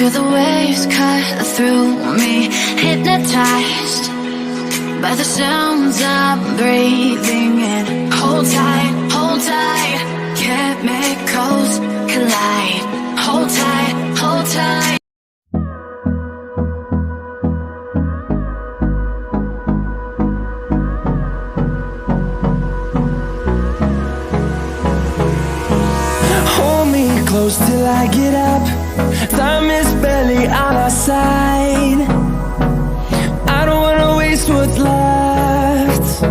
Feel the waves cut through me, hypnotized by the sounds I'm breathing in. Hold tight, chemicals collide. Hold tight, hold tight. Hold me close till I get up. Time is barely on our side. I don't wanna waste what's left.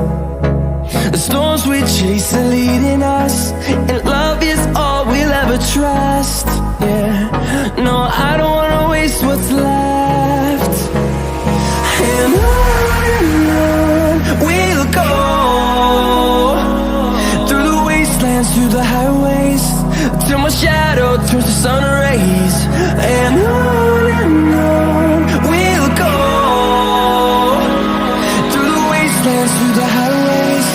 The storms we chase are leading us, and love is all we'll ever trust. Yeah, no, I don't wanna waste what's left. And on we'll go, through the wastelands, through the highways, till my shadow turns to sun rays. And on we'll go, through the wastelands, through the highways,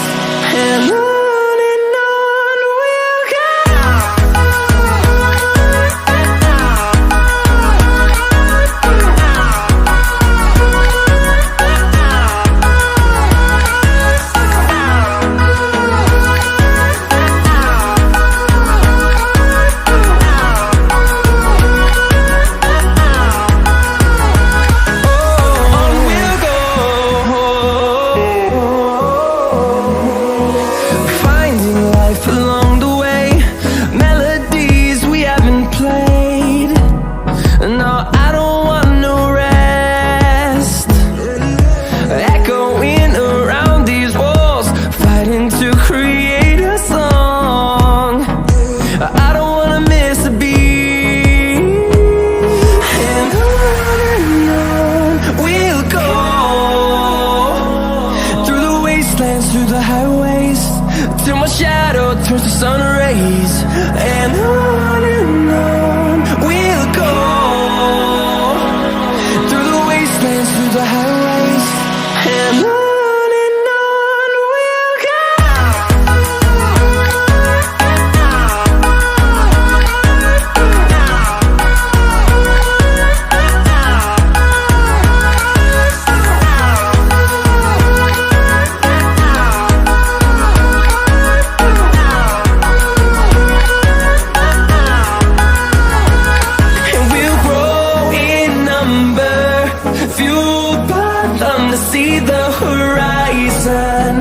and on we'll go. Through the highways, till my shadow turns to sun rays. And on we'll go, through the wastelands, through the highways, and on we'll go. See the horizon,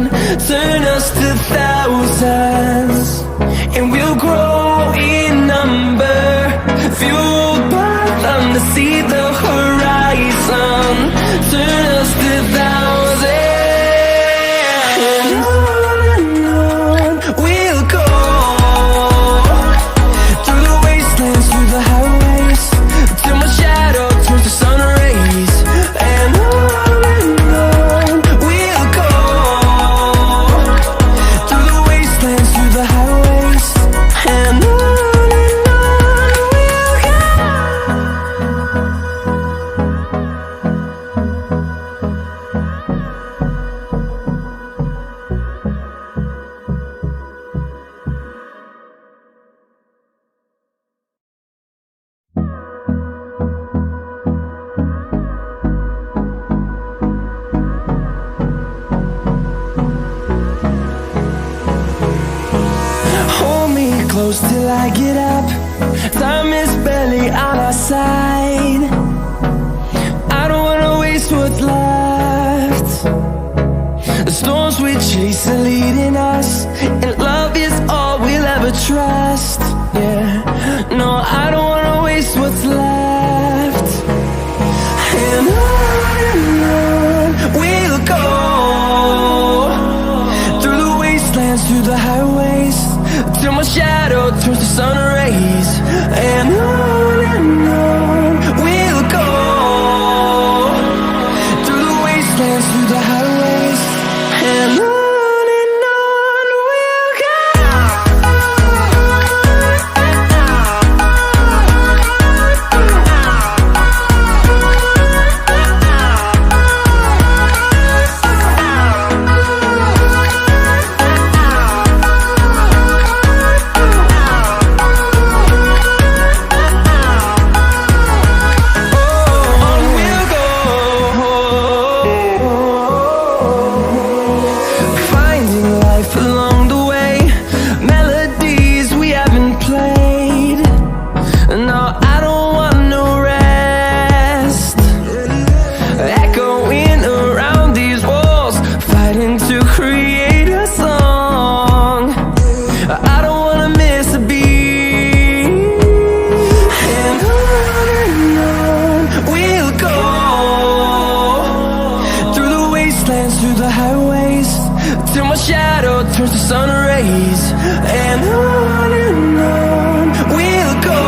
turn us to thousands, and we'll grow in number, fueled by them to see the horizon, turn us to thousands, and on we'll go, through the wastelands, through the highways, till my shadow turns to sun rays. And close till I get up. Time is barely on our side. I don't wanna waste what's left. The storms we chase are leading us, and love is all we'll ever trust. Yeah, no, I don't wanna waste what's left. And on we'll go, through the wastelands, through the highways, till my shadow turns to sun rays. And on we'll go, through the wastelands, through the highways, and on. ways, and on we'll go,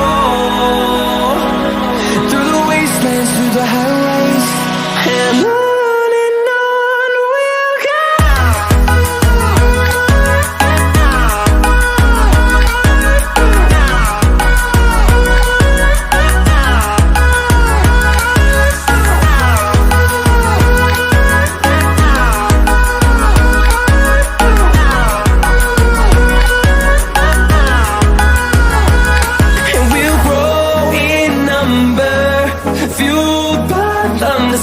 through the wastelands, through the highways, and on we'll go.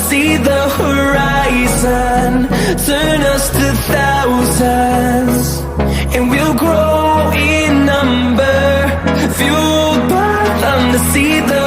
See the horizon, turn us to thousands, and we'll grow in number, fueled by them to see the